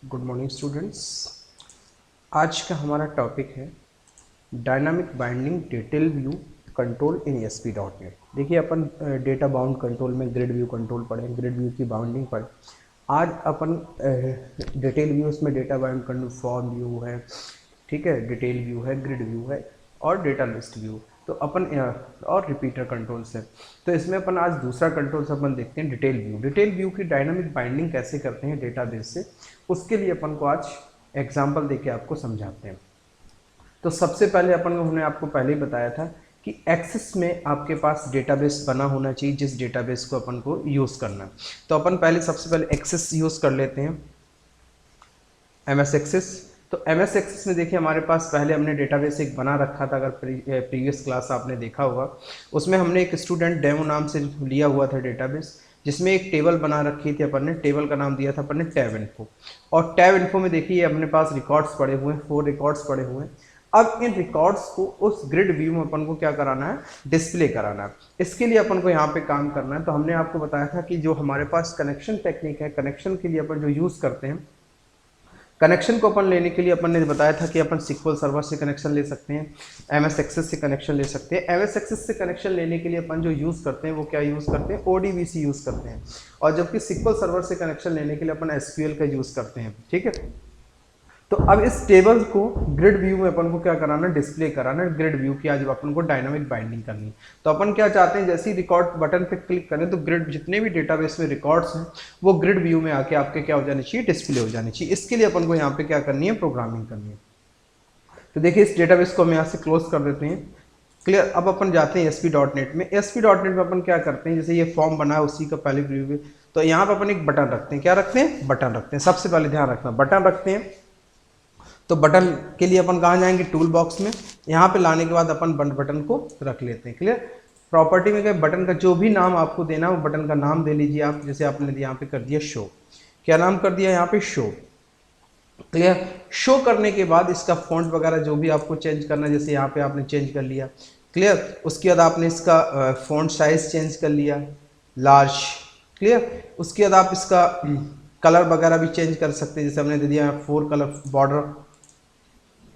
Good morning students. आज का हमारा टॉपिक है dynamic binding detail view control इन ASP.NET। देखिए अपन डेटा बाउंड कंट्रोल में ग्रिड व्यू कंट्रोल पढ़े, ग्रिड व्यू की बाउंडिंग पढ़े। आज अपन डिटेल व्यू, उसमें data bound control form view है, ठीक है, डिटेल व्यू है, ग्रिड व्यू है और डेटा लिस्ट व्यू। तो अपन और रिपीटर कंट्रोल से, तो इसमें अपन आज दूसरा कंट्रोल से अपन देखते हैं डिटेल व्यू। डिटेल व्यू की डायनामिक बाइंडिंग कैसे करते हैं डेटाबेस से, उसके लिए अपन को आज एग्जांपल देके आपको समझाते हैं। तो सबसे पहले अपन को, हमने आपको पहले ही बताया था कि एक्सेस में आपके पास डेटाबेस बना होना चाहिए, जिस डेटाबेस को अपन को यूज़ करना है। तो अपन पहले सबसे पहले एक्सेस यूज़ कर लेते हैं, MS एक्सेस। तो MS एक्सेस में देखिए हमारे पास पहले हमने डेटाबेस एक बना रखा था, अगर प्रीवियस क्लास आपने देखा होगा, उसमें हमने एक स्टूडेंट डेमो नाम से लिया हुआ था डेटाबेस, जिसमें एक टेबल बना रखी थी अपन ने। टेबल का नाम दिया था अपन ने टैब इन्फो। और टैब इन्फो में देखिए अपने पास रिकॉर्ड्स पड़े हुए हैं, 4 रिकॉर्ड्स पड़े हुए हैं। अब इन रिकॉर्ड्स को उस ग्रिड व्यू में अपन को क्या कराना है, डिस्प्ले कराना है। इसके लिए अपन को यहाँ पे काम करना है। तो हमने आपको बताया था कि जो हमारे पास कनेक्शन टेक्निक है, कनेक्शन के लिए अपन जो यूज़ करते हैं, कनेक्शन को अपन लेने के लिए अपन ने बताया था कि अपन SQL सर्वर से कनेक्शन ले सकते हैं, MS एक्सेस से कनेक्शन ले सकते हैं। MS एक्सेस से कनेक्शन लेने के लिए अपन जो यूज़ करते हैं वो क्या यूज़ करते हैं, ODBC यूज़ करते हैं। और जबकि SQL सर्वर से कनेक्शन लेने के लिए अपन SQL का यूज़ करते हैं, ठीक है। तो अब इस टेबल को ग्रिड व्यू में अपन को क्या कराना, डिस्प्ले कराना। ग्रिड व्यू की आज अपन को डायनामिक बाइंडिंग करनी है। तो अपन क्या चाहते हैं, जैसे ही रिकॉर्ड बटन पे क्लिक करें तो ग्रिड, जितने भी डेटाबेस में रिकॉर्ड्स हैं वो ग्रिड व्यू में आके आपके क्या हो जाने चाहिए, डिस्प्ले हो जानी चाहिए। इसके लिए अपन को यहाँ पे क्या करनी है, प्रोग्रामिंग करनी है। तो देखिए इस डेटाबेस को हम यहाँ से क्लोज कर देते हैं। क्लियर। अब अपन जाते हैं ASP.NET में। ASP.NET में अपन क्या करते हैं, जैसे ये फॉर्म बना है उसी का पहले प्रीव्यू। तो यहाँ पे अपन एक बटन रखते हैं। क्या रखते हैं, बटन रखते हैं। सबसे पहले ध्यान रखना, बटन रखते हैं। तो बटन के लिए अपन कहाँ जाएंगे, टूल बॉक्स में। यहाँ पे लाने के बाद अपन बटन को रख लेते हैं। क्लियर। प्रॉपर्टी में गए, बटन का जो भी नाम आपको देना है वो बटन का नाम दे लीजिए आप। जैसे आपने यहाँ पे कर दिया शो, क्या नाम कर दिया यहाँ पे, शो। क्लियर। शो करने के बाद इसका फॉन्ट वगैरह जो भी आपको चेंज करना है, जैसे यहाँ पे आपने चेंज कर लिया। क्लियर। उसके बाद आपने इसका फॉन्ट साइज चेंज कर लिया, लार्ज। क्लियर। उसके बाद आप इसका कलर वगैरह भी चेंज कर सकते हैं। जैसे हमने दे दिया 4 कलर,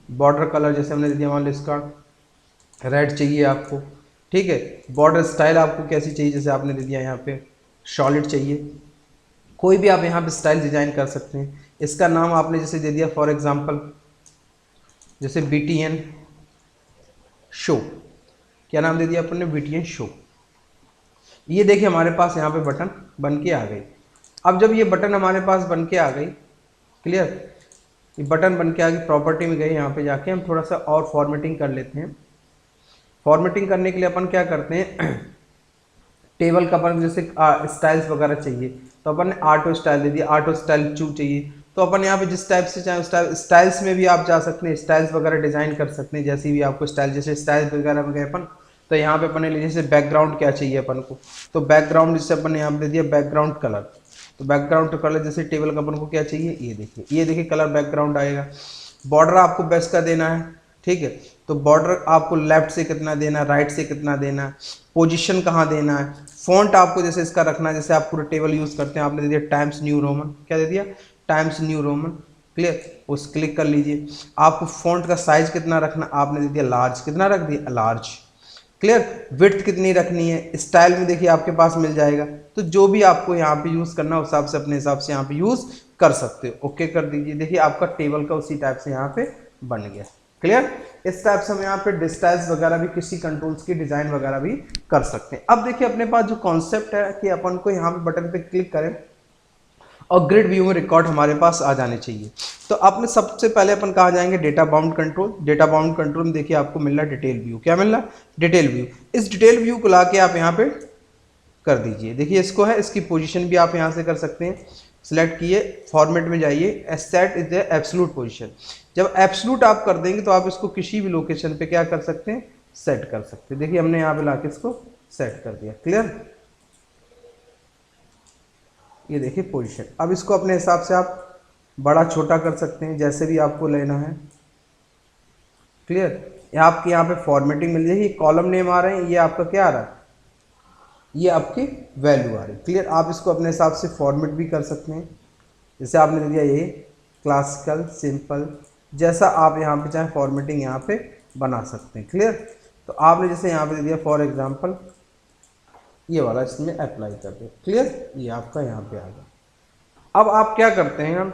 बॉर्डर कलर जैसे हमने दे दिया, मान लो इसका रेड चाहिए आपको, ठीक है। बॉर्डर स्टाइल आपको कैसी चाहिए, जैसे आपने दे दिया यहाँ पे सॉलिड चाहिए। कोई भी आप यहाँ पे स्टाइल डिजाइन कर सकते हैं। इसका नाम आपने जैसे दे दिया फॉर एग्जांपल, जैसे BTN शो। क्या नाम दे दिया अपन ने, BTN शो। ये देखिए हमारे पास यहाँ पे बटन बन के आ गई। अब जब ये बटन हमारे पास बन के आ गई, क्लियर, ये बटन बन के आ गई, प्रॉपर्टी में गए, यहाँ पे जाके हम थोड़ा सा और फॉर्मेटिंग कर लेते हैं। फॉर्मेटिंग करने के लिए अपन क्या करते हैं, टेबल का अपन जैसे स्टाइल्स वगैरह चाहिए तो अपन ने ऑटो स्टाइल दे दिया, ऑटो स्टाइल चू चाहिए तो अपन यहाँ पे जिस टाइप से चाहे स्टाइल्स में भी आप जा सकते हैं, स्टाइल्स वगैरह डिजाइन कर सकते हैं जैसी भी आपको स्टाइल। जैसे स्टाइल्स वगैरह में गए अपन, तो यहाँ पे अपन ने जैसे बैकग्राउंड क्या चाहिए अपन को, तो बैकग्राउंड जैसे अपन ने यहाँ पे दे दिया बैकग्राउंड कलर। तो बैकग्राउंड कलर जैसे टेबल का अपन को क्या चाहिए, ये देखिए कलर बैकग्राउंड आएगा। बॉर्डर आपको बेस्ट का देना है, ठीक है। तो बॉर्डर आपको लेफ्ट से कितना देना, राइट से कितना देना, पोजीशन कहाँ देना है। फॉन्ट आपको जैसे इसका रखना है, जैसे आप पूरे टेबल यूज करते हैं, आपने दे दिया टाइम्स न्यू रोमन। क्या दे दिया, टाइम्स न्यू रोमन। क्लियर। उस क्लिक कर लीजिए। आपको फॉन्ट का साइज कितना रखना, आपने दे दिया लार्ज। कितना रख दिया, लार्ज। क्लियर। विड्थ कितनी रखनी है, स्टाइल में देखिए आपके पास मिल जाएगा। तो जो भी आपको यहाँ पे यूज करना है उस हिसाब से अपने हिसाब से यहाँ पे यूज कर सकते हो। ओके कर दीजिए। देखिए आपका टेबल का उसी टाइप से यहाँ पे बन गया। क्लियर। इस टाइप से हम यहाँ पे डिस्टाइल्स वगैरह भी, किसी कंट्रोल्स की डिजाइन वगैरह भी कर सकते हैं। अब देखिए अपने पास जो कॉन्सेप्ट है कि अपन को यहाँ पे बटन पे क्लिक करें और ग्रिड व्यू में रिकॉर्ड हमारे पास आ जाने चाहिए। तो आपने सबसे पहले अपन कहाँ जाएंगे, data bound control. Data bound control में देखिए आपको मिल रहा है डिटेल व्यू। क्या मिल रहा है, डिटेल व्यू। इस डिटेल व्यू को ला के आप यहाँ पे कर दीजिए। देखिए इसको है, इसकी पोजीशन भी आप यहाँ से कर सकते हैं। सिलेक्ट किए, फॉर्मेट में जाइए, set is the absolute position. जब एब्सोल्यूट आप कर देंगे तो आप इसको किसी भी लोकेशन पे क्या कर सकते हैं, सेट कर सकते हैं। देखिए हमने यहाँ पे लाके इसको सेट कर दिया। क्लियर। ये देखिए पोजीशन। अब इसको अपने हिसाब से आप बड़ा छोटा कर सकते हैं, जैसे भी आपको लेना है। क्लियर। आपके यहाँ पे फॉर्मेटिंग मिल जाएगी, कॉलम नेम आ रहे हैं, ये आपका क्या आ रहा है, ये आपकी वैल्यू आ रही है। क्लियर। आप इसको अपने हिसाब से फॉर्मेट भी कर सकते हैं। जैसे आपने दे दिया ये क्लासिकल, सिंपल, जैसा आप यहाँ पे चाहे फॉर्मेटिंग यहाँ पे बना सकते हैं। क्लियर। तो आपने जैसे यहाँ पे दे दिया फॉर एग्जांपल ये वाला, इसमें अप्लाई कर दे। क्लियर, ये आपका यहाँ पे आ गया। अब आप क्या करते हैं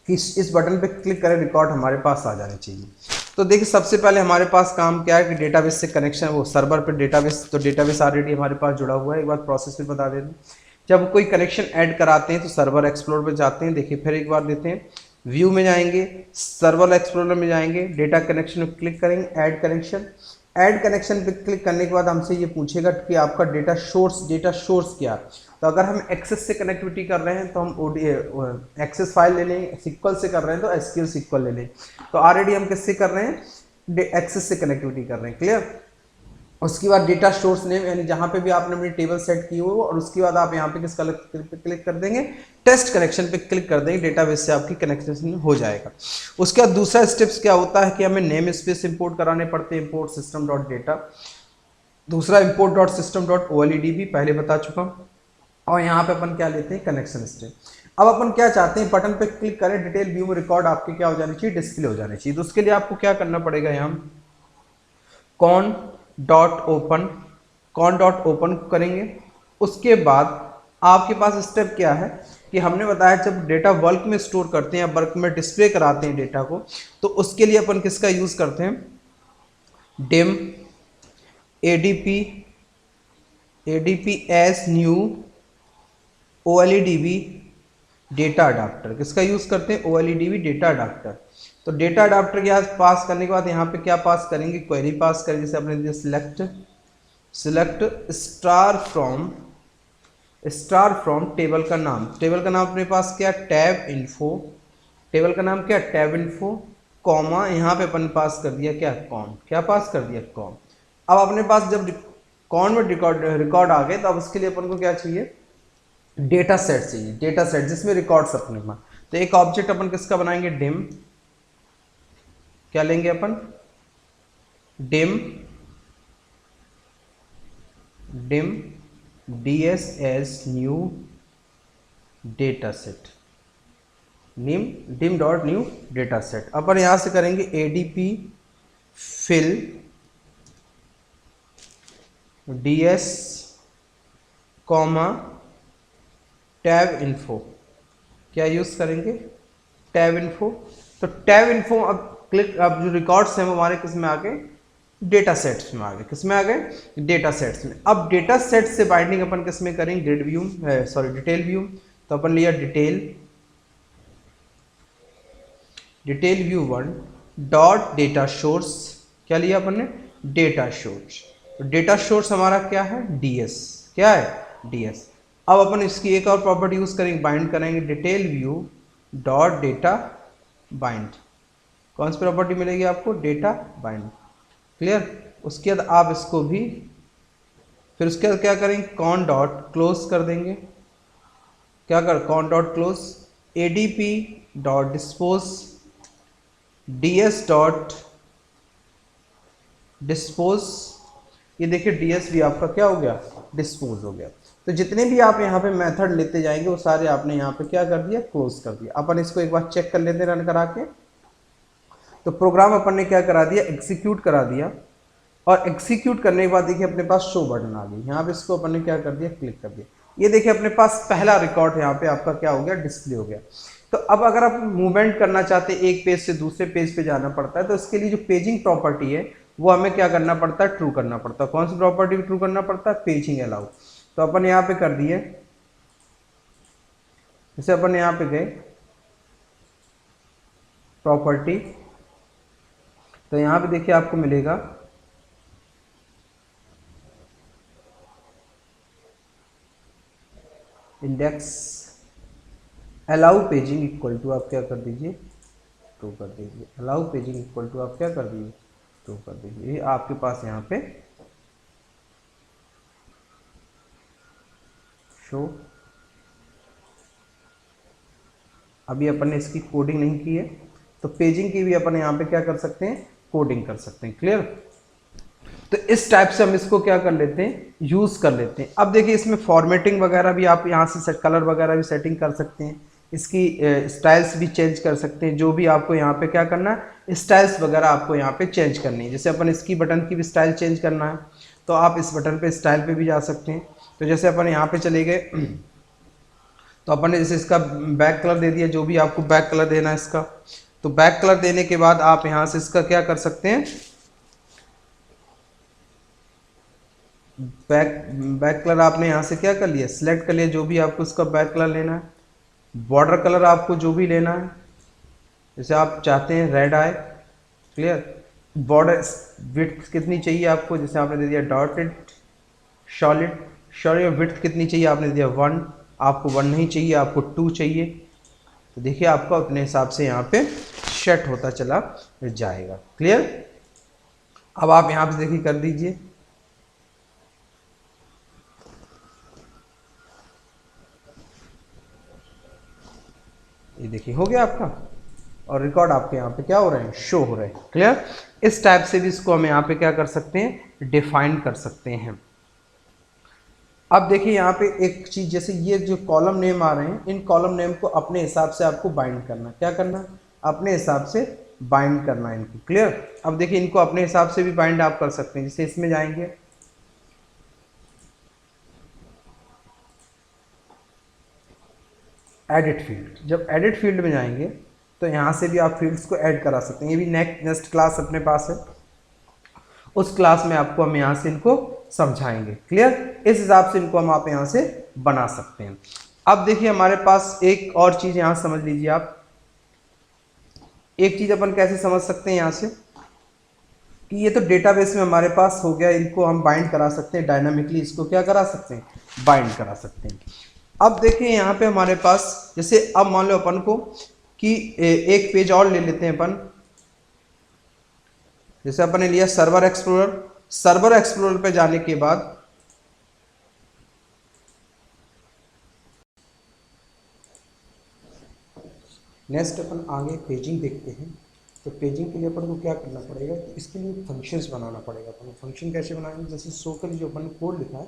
कि इस बटन पे क्लिक करें, रिकॉर्ड हमारे पास आ जाने चाहिए। तो देखिए सबसे पहले हमारे पास काम क्या है कि डेटाबेस से कनेक्शन, वो सर्वर पे डेटाबेस, तो डेटाबेस ऑलरेडी हमारे पास जुड़ा हुआ है। एक बार प्रोसेस भी बता देते हैं। जब कोई कनेक्शन ऐड कराते हैं तो सर्वर एक्सप्लोर पे जाते हैं। देखिए फिर एक बार देते हैं, व्यू में जाएंगे, सर्वर एक्सप्लोरर में जाएंगे, डेटा कनेक्शन में क्लिक करेंगे, ऐड कनेक्शन। ऐड कनेक्शन पे क्लिक करने के बाद हमसे ये पूछेगा कि आपका डेटा सोर्स क्या है। तो अगर हम एक्सेस से कनेक्टिविटी कर रहे हैं तो हम एक्सेस फाइल ले लें, सिक्वल से कर रहे हैं तो एसक्यूएल सिक्वल ले लें। तो ऑलरेडी हम किससे कर रहे हैं, एक्सेस से कनेक्टिविटी कर रहे हैं। क्लियर। उसके बाद डेटा सोर्स नेम, यानी जहां पे भी आपने अपनी टेबल सेट की हो, और उसके बाद आप यहाँ पे किस पे क्लिक कर देंगे, टेस्ट कनेक्शन पे क्लिक कर देंगे, डेटाबेस से आपकी कनेक्शन हो जाएगा। उसके बाद दूसरा स्टेप्स क्या होता है कि हमें नेम स्पेस इंपोर्ट कराने पड़ते हैं, इंपोर्ट सिस्टम डॉट डेटा, दूसरा इंपोर्ट डॉट सिस्टम डॉट ओएलईडीबी पहले बता चुका हूँ। और यहाँ पे अपन क्या लेते हैं, कनेक्शन स्टेप। अब अपन क्या चाहते हैं, बटन पे क्लिक करें, डिटेल व्यू में रिकॉर्ड आपके क्या हो जानी चाहिए, डिस्प्ले हो जानी चाहिए। तो उसके लिए आपको क्या करना पड़ेगा, यहाँ कॉन डॉट ओपन करेंगे। उसके बाद आपके पास स्टेप क्या है कि हमने बताया जब डेटा बल्क में स्टोर करते हैं या बल्क में डिस्प्ले कराते हैं डेटा को, तो उसके लिए अपन किसका यूज करते हैं, dim ADP as new OLEDB data adapter, किसका यूज करते हैं, ओएलईडीबी डेटा अडाप्टर। तो डेटा अडाप्टर के पास करने के बाद यहाँ पे क्या पास करेंगे, क्वेरी पास करेंगे। जैसे अपने दिया सिलेक्ट स्टार फ्रॉम टेबल का नाम, टेबल का नाम अपने पास क्या, टैब इन्फो, टेबल का नाम क्या, टैब इन्फो, कॉमा यहाँ पे अपन पास कर दिया क्या, कॉन, क्या पास कर दिया, कॉन। अब अपने पास जब कॉन में रिकॉर्ड आ गए, तो अब उसके लिए अपन को क्या चाहिए, डेटा सेट चाहिए, डेटा सेट जिसमें रिकॉर्ड्स अपने पास। तो एक ऑब्जेक्ट अपन किसका बनाएंगे, डिम, क्या लेंगे अपन, dim DSS new data set, dim dot new data set. अपन यहां से करेंगे ADP fill DS comma tab info, क्या यूज करेंगे, टैब इन्फो। तो टैब इन्फो अब जो रिकॉर्ड्स हैं वो हमारे किस में आ गए, डेटा सेट्स में आ गए, किस में आ गए, डेटा सेट्स में। अब डेटा सेट से बाइंडिंग अपन किस में करेंगे, ग्रिड व्यू, डिटेल व्यू। तो अपन लिया detail view 1 dot data source, क्या लिया अपन ने, डेटा सोर्स। तो डेटा सोर्स हमारा क्या है, डीएस, क्या है, डीएस। अब अपन इसकी एक और प्रॉपर्टी यूज करेंगे, बाइंड करेंगे, detail view dot data bind. कौन सी प्रॉपर्टी मिलेगी आपको, डेटा बाइंड। क्लियर। उसके बाद आप इसको भी, फिर उसके बाद क्या करेंगे, कॉन डॉट क्लोज कर देंगे, क्या कर, cone dot close, ADP dot dispose DS dot dispose. ये देखिए डीएस भी आपका क्या हो गया, डिस्पोज हो गया। तो जितने भी आप यहाँ पे मेथड लेते जाएंगे वो सारे आपने यहाँ पे क्या कर दिया, क्लोज कर दिया। अपन इसको एक बार चेक कर लेते हैं रन करा के। तो प्रोग्राम अपन ने क्या करा दिया, एग्जीक्यूट करा दिया। और एग्जीक्यूट करने के बाद देखिए अपने पास शो बटन आ गई, यहाँ पे इसको अपन ने क्या कर दिया, क्लिक कर दिया। ये देखिए अपने पास पहला रिकॉर्ड यहाँ पे आपका क्या हो गया, डिस्प्ले हो गया। तो अब अगर आप मूवमेंट करना चाहते हैं, एक पेज से दूसरे पेज पे जाना पड़ता है, तो इसके लिए जो पेजिंग प्रॉपर्टी है वो हमें क्या करना पड़ता है, ट्रू करना पड़ता है। कौन सी प्रॉपर्टी ट्रू करना पड़ता है, पेजिंग अलाउ। तो अपन यहाँ पे कर दिए, जैसे अपन यहाँ पे गए प्रॉपर्टी, तो यहाँ पे देखिए आपको मिलेगा index allow paging equal to, आप क्या कर दीजिए, ट्रू कर दीजिए। अलाउ पेजिंग इक्वल टू आप क्या कर दीजिए, ट्रू कर दीजिए। ये आपके पास यहाँ पे शो, अभी अपन ने इसकी कोडिंग नहीं की है, तो पेजिंग की भी अपन यहाँ पे क्या कर सकते हैं, कोडिंग कर सकते हैं। क्लियर। तो इस टाइप से हम इसको क्या कर लेते हैं, यूज कर लेते हैं। अब देखिए इसमें फॉर्मेटिंग वगैरह भी आप यहाँ से कलर वगैरह भी सेटिंग कर सकते हैं। इसकी स्टाइल्स भी चेंज कर सकते हैं। जो भी आपको यहाँ पे क्या करना है, स्टाइल्स वगैरह आपको यहाँ पे चेंज करनी है। जैसे अपन इसकी बटन की भी स्टाइल चेंज करना है तो आप इस बटन पे स्टाइल पे भी जा सकते हैं। तो जैसे अपन यहाँ पे चले गए तो अपन ने जैसे इसका बैक कलर दे दिया, जो भी आपको बैक कलर देना है इसका, तो बैक कलर देने के बाद आप यहाँ से इसका क्या कर सकते हैं, बैक कलर आपने यहाँ से क्या कर लिया, सिलेक्ट कर लिया जो भी आपको इसका बैक कलर लेना है। बॉर्डर कलर आपको जो भी लेना है, जैसे आप चाहते हैं रेड आए, क्लियर। बॉर्डर विड्थ कितनी चाहिए आपको, जैसे आपने दे दिया डॉटेड सॉलिड, सॉरी विड्थ कितनी चाहिए आपने दिया 1, आपको 1 नहीं चाहिए, आपको 2 चाहिए। तो देखिए आपका अपने हिसाब से यहाँ पे सेट होता चला जाएगा, क्लियर। अब आप यहाँ पे देखिए कर दीजिए, ये देखिए हो गया आपका, और रिकॉर्ड आपके यहाँ पे क्या हो रहे हैं, शो हो रहे हैं, क्लियर। इस टाइप से भी इसको हम यहाँ पे क्या कर सकते हैं, डिफाइन कर सकते हैं। अब देखिए यहाँ पे एक चीज, जैसे ये जो कॉलम नेम आ रहे हैं, इन कॉलम नेम को अपने हिसाब से आपको बाइंड करना, क्या करना, अपने हिसाब से बाइंड करना है इनको, क्लियर। अब देखिए इनको अपने हिसाब से भी बाइंड आप कर सकते हैं। जैसे इसमें जाएंगे, एडिट फील्ड, जब एडिट फील्ड में जाएंगे तो यहाँ से भी आप फील्ड्स को ऐड करा सकते हैं। ये भी नेक्स्ट क्लास अपने पास है, उस क्लास में आपको हम यहाँ से इनको समझाएंगे, क्लियर। इस हिसाब से इनको हम आप यहाँ से बना सकते हैं। अब देखिए हमारे पास एक और चीज़ यहाँ समझ लीजिए आप, एक चीज़ अपन कैसे समझ सकते हैं यहाँ से, कि ये तो डेटाबेस में हमारे पास हो गया, इनको हम बाइंड करा सकते हैं डायनामिकली, इसको क्या करा सकते हैं, बाइंड करा सकते हैं। अब देखिए यहाँ पे हमारे पास, जैसे अब मान लो अपन को कि एक पेज और ले लेते हैं अपन, जैसे अपन ने लिया सर्वर एक्सप्लोरर। सर्वर एक्सप्लोरर पे जाने के बाद नेक्स्ट अपन आगे पेजिंग देखते हैं। तो पेजिंग के लिए अपन को क्या करना पड़ेगा, तो इसके लिए फंक्शंस बनाना पड़ेगा। अपन फंक्शन कैसे बनाएंगे, जैसे शो के लिए जो अपन ने कोड लिखा है,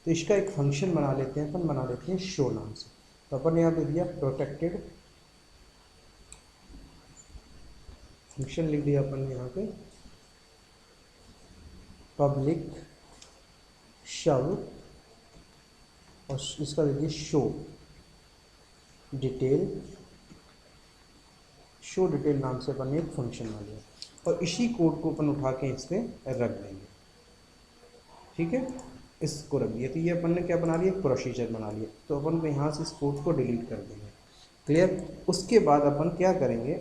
तो इसका एक फंक्शन बना लेते हैं, अपन बना लेते हैं शो नाम से। तो अपन ने यहाँ पे दिया प्रोटेक्टेड फंक्शन, लिख दिया अपन ने यहाँ पे पब्लिक शव, और इसका देखिए शो डिटेल, शो डिटेल नाम से अपन ने एक फंक्शन बना लिया, और इसी कोड को अपन उठा के इस पर रख देंगे, ठीक है। इसको रख दिया, तो ये अपन ने क्या बना लिया, प्रोसीजर बना लिया। तो अपन को यहाँ से इस कोड को डिलीट कर देंगे, क्लियर। उसके बाद अपन क्या करेंगे,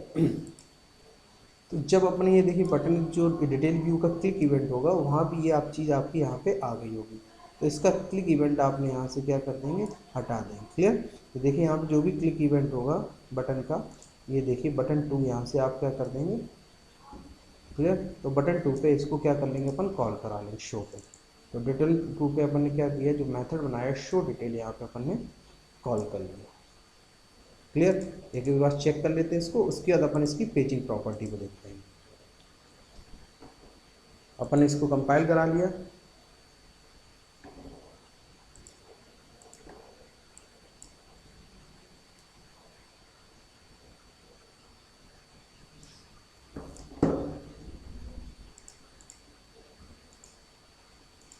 तो जब अपन ये देखिए बटन जो डिटेल व्यू का क्लिक इवेंट होगा, वहाँ भी ये आप चीज़ आपकी यहाँ पे आ गई होगी। तो इसका क्लिक इवेंट आपने यहाँ से क्या कर देंगे, हटा देंगे, क्लियर। तो देखिए यहाँ पे जो भी क्लिक इवेंट होगा बटन का, ये देखिए बटन 2 यहाँ से आप क्या कर देंगे, क्लियर। तो बटन 2 पे इसको क्या कर लेंगे, अपन कॉल करा लेंगे शो पे। तो डिटेल 2 पे अपन ने क्या किया, जो मेथड बनाया शो डिटेल, यहाँ पे अपन ने कॉल कर लिया, क्लियर। एक बार चेक कर लेते हैं इसको, उसके बाद अपन इसकी पेजिंग प्रॉपर्टी को देखते हैं। अपन ने इसको कंपाइल करा लिया,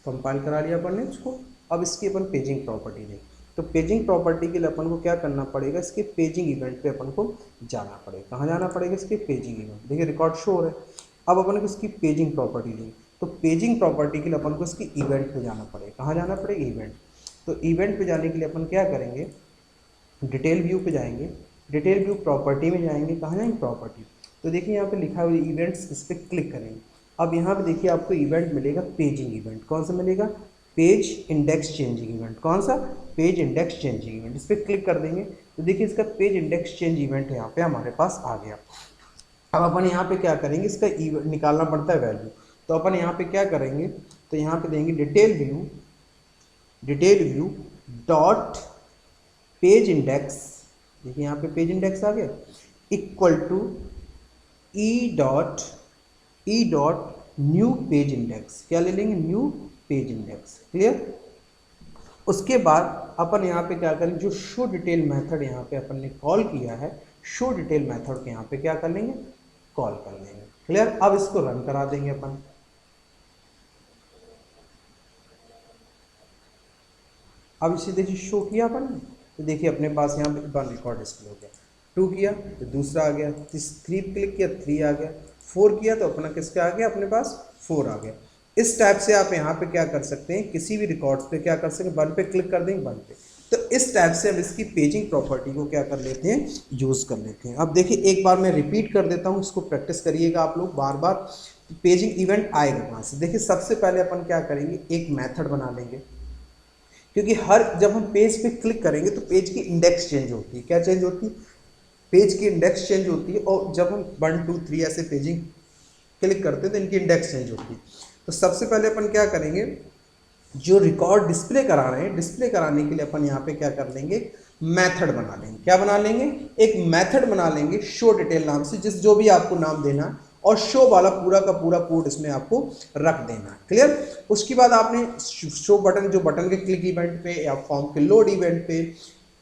कंपाइल करा लिया अपन ने इसको। अब इसकी अपन पेजिंग प्रॉपर्टी दें, तो पेजिंग प्रॉपर्टी के लिए अपन को क्या करना पड़ेगा, इसके पेजिंग इवेंट पे अपन को जाना पड़ेगा। कहाँ जाना पड़ेगा, इसके पेजिंग इवेंट, देखिए रिकॉर्ड शो हो रहा है। अब अपन को इसकी पेजिंग प्रॉपर्टी दी, तो पेजिंग प्रॉपर्टी के लिए अपन को इसकी इवेंट पे जाना पड़ेगा। कहाँ जाना पड़ेगा, इवेंट। तो इवेंट पे जाने के लिए अपन क्या करेंगे, डिटेल व्यू पे जाएंगे, डिटेल व्यू प्रॉपर्टी में जाएंगे, कहाँ जाएंगे, प्रॉपर्टी। तो देखिए यहाँ पे लिखा हुआ इवेंट्स, इस पर क्लिक करेंगे। अब यहाँ पे देखिए आपको इवेंट मिलेगा पेजिंग इवेंट, कौन सा मिलेगा, पेज इंडेक्स चेंजिंग इवेंट, कौन सा, पेज इंडेक्स चेंजिंग इवेंट। इस पर क्लिक कर देंगे तो देखिए इसका पेज इंडेक्स चेंज इवेंट यहाँ पे हमारे पास आ गया। अब अपन यहाँ पे क्या करेंगे, इसका निकालना पड़ता है वैल्यू। तो अपन यहाँ पे क्या करेंगे, तो यहाँ पे देंगे detail view dot page index, देखिए यहाँ पे पेज इंडेक्स आ गया, equal to e dot new page index, क्या ले लेंगे, न्यू पेज इंडेक्स, क्लियर। उसके बाद अपन यहाँ पे क्या करेंगे, जो शो डिटेल मेथड यहाँ पे अपन ने कॉल किया है, शो डिटेल मेथड के यहाँ पे क्या कर लेंगे, कॉल कर लेंगे। क्लियर। अब इसको रन करा देंगे अपन। अब इसे देखिए शो किया अपन ने, तो देखिए अपने पास यहाँ पे 1 रिकॉर्ड डिस्प्ले हो गया। 2 किया तो दूसरा आ गया, 3 क्लिक किया 3 आ गया, 4 किया तो अपना किसका आ गया, अपने पास 4 आ गया। इस टाइप से आप यहाँ पे क्या कर सकते हैं, किसी भी रिकॉर्ड्स पे क्या कर सकते हैं, 1 पे क्लिक कर देंगे 1 पे। तो इस टाइप से हम इसकी पेजिंग प्रॉपर्टी को क्या कर लेते हैं, यूज़ कर लेते हैं। अब देखिए एक बार मैं रिपीट कर देता हूँ, इसको प्रैक्टिस करिएगा आप लोग बार बार। पेजिंग इवेंट आएगा कहाँ से, देखिए सबसे पहले अपन क्या करेंगे, एक मैथड बना लेंगे, क्योंकि हर जब हम पेज पे क्लिक करेंगे तो पेज की इंडेक्स चेंज होती है। क्या चेंज होती है, पेज की इंडेक्स चेंज होती है। और जब हम 1 2 3 ऐसे पेजिंग क्लिक करते हैं तो इनकी इंडेक्स चेंज होती है। तो सबसे पहले अपन क्या करेंगे, जो रिकॉर्ड डिस्प्ले करा रहे हैं, डिस्प्ले कराने के लिए अपन यहाँ पे क्या कर लेंगे, मेथड बना लेंगे। क्या बना लेंगे, एक मेथड बना लेंगे शो डिटेल नाम से, जिस जो भी आपको नाम देना है, और शो वाला पूरा का पूरा कोड इसमें आपको रख देना है। क्लियर। उसके बाद आपने शो बटन, जो बटन के क्लिक इवेंट पे या फॉर्म के लोड इवेंट पे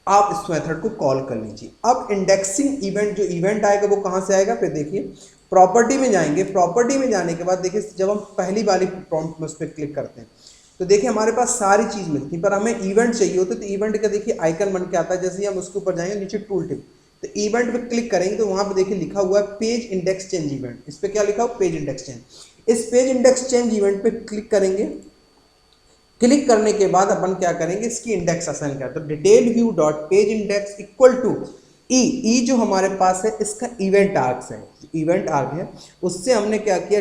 आप इस मेथड को कॉल कर लीजिए। अब इंडेक्सिंग इवेंट, जो इवेंट आएगा वो कहाँ से आएगा, फिर देखिए प्रॉपर्टी में जाएंगे। प्रॉपर्टी में जाने के बाद देखिए जब हम पहली वाली प्रॉम्प्ट में उस पर क्लिक करते हैं तो देखिए हमारे पास सारी चीज़ मिलती है, पर हमें इवेंट चाहिए होता है। तो इवेंट का देखिए आइकन बन के आता है, जैसे ही हम उसके ऊपर जाएंगे नीचे टूल टिप, तो इवेंट पे क्लिक करेंगे तो वहां पे देखिए लिखा हुआ है पेज इंडेक्स चेंज इवेंट। इस पे क्या लिखा हुआ, पेज इंडेक्स चेंज। इस पेज इंडेक्स चेंज इवेंट पे क्लिक करेंगे। क्लिक करने के बाद अपन क्या करेंगे, इसकी इंडेक्स असाइन करते हैं। तो detail view dot page index equal to e जो हमारे पास है इसका इवेंट आर्क्स है, इवेंट आर्क है, उससे हमने क्या किया,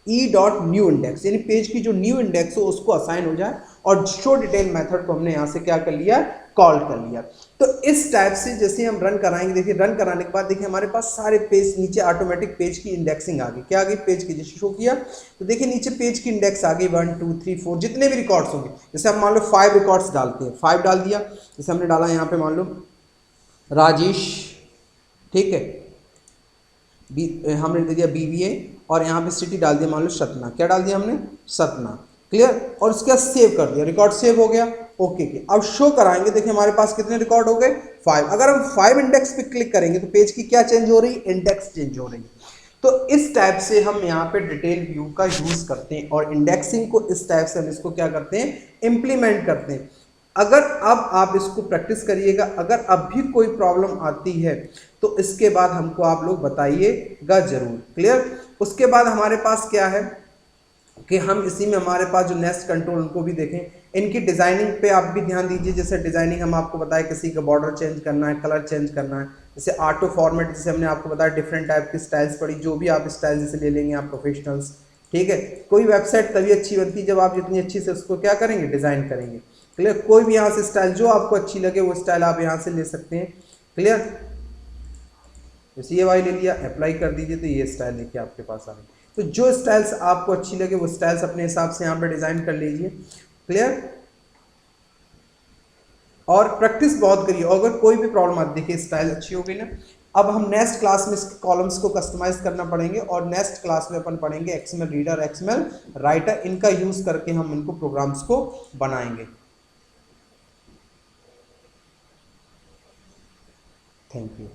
ई डॉट न्यू इंडेक्स, यानी पेज की जो न्यू इंडेक्स हो उसको असाइन हो जाए। और शो डिटेल मेथड को हमने यहाँ से क्या कर लिया, कॉल कर लिया। तो इस टाइप से जैसे हम रन कराएंगे, देखिए रन कराने के बाद देखिए हमारे पास सारे पेज नीचे ऑटोमेटिक पेज की इंडेक्सिंग आ गई। क्या आ गई, पेज की जैसे शो किया तो देखिए नीचे पेज की इंडेक्स आ गई 1 2 3 4 जितने भी रिकॉर्ड्स होंगे। जैसे हम मान लो 5 रिकॉर्ड्स डालते हैं, 5 डाल दिया, जैसे हमने डाला यहाँ पे मान लो राजेश, ठीक है, हमने दे दिया BBA, और यहाँ पे सिटी डाल दिया मान लो सतना। क्या डाल दिया हमने, सतना। क्लियर। और उसके बाद सेव कर दिया, रिकॉर्ड सेव हो गया। ओके के अब शो कराएंगे, देखिए हमारे पास कितने रिकॉर्ड हो गए, 5। अगर हम 5 इंडेक्स पे क्लिक करेंगे तो पेज की क्या चेंज हो रही, इंडेक्स चेंज हो रही। तो इस टाइप से हम यहाँ पे डिटेल व्यू का यूज करते हैं, और इंडेक्सिंग को इस टाइप से हम इसको क्या करते हैं, इंप्लीमेंट करते हैं। अगर अब आप इसको प्रैक्टिस करिएगा, अगर अब भी कोई प्रॉब्लम आती है तो इसके बाद हमको आप लोग बताइएगा जरूर। क्लियर। उसके बाद हमारे पास क्या है कि हम इसी में हमारे पास जो नेस्ट कंट्रोल उनको भी देखें, इनकी डिजाइनिंग पे आप भी ध्यान दीजिए। जैसे डिजाइनिंग हम आपको बताया, किसी का बॉर्डर चेंज करना है, कलर चेंज करना है, जैसे ऑटो फॉर्मेट, जैसे हमने आपको बताया डिफरेंट टाइप की स्टाइल्स पड़ी, जो भी आप स्टाइल जैसे ले लेंगे आप प्रोफेशनल्स, ठीक है। कोई वेबसाइट तभी अच्छी बनती है जब आप जितनी अच्छी से उसको क्या करेंगे, डिजाइन करेंगे। क्लियर। कोई भी यहाँ से स्टाइल जो आपको अच्छी लगे वो स्टाइल आप यहाँ से ले सकते हैं। क्लियर। जैसे ये वाली ले लिया, अप्लाई कर दीजिए तो ये स्टाइल देखिए आपके पास आ गई। तो जो स्टाइल्स आपको अच्छी लगे वो स्टाइल्स अपने हिसाब से यहाँ पे डिजाइन कर लीजिए। क्लियर। और प्रैक्टिस बहुत करिए, अगर कोई भी प्रॉब्लम आती, देखिए स्टाइल अच्छी हो गई ना। अब हम नेक्स्ट क्लास में इसके कॉलम्स को कस्टमाइज करना पड़ेंगे, और नेक्स्ट क्लास में अपन पढ़ेंगे एक्सएमएल रीडर, एक्सएमएल राइटर, इनका यूज करके हम इनको प्रोग्राम्स को बनाएंगे। Thank you.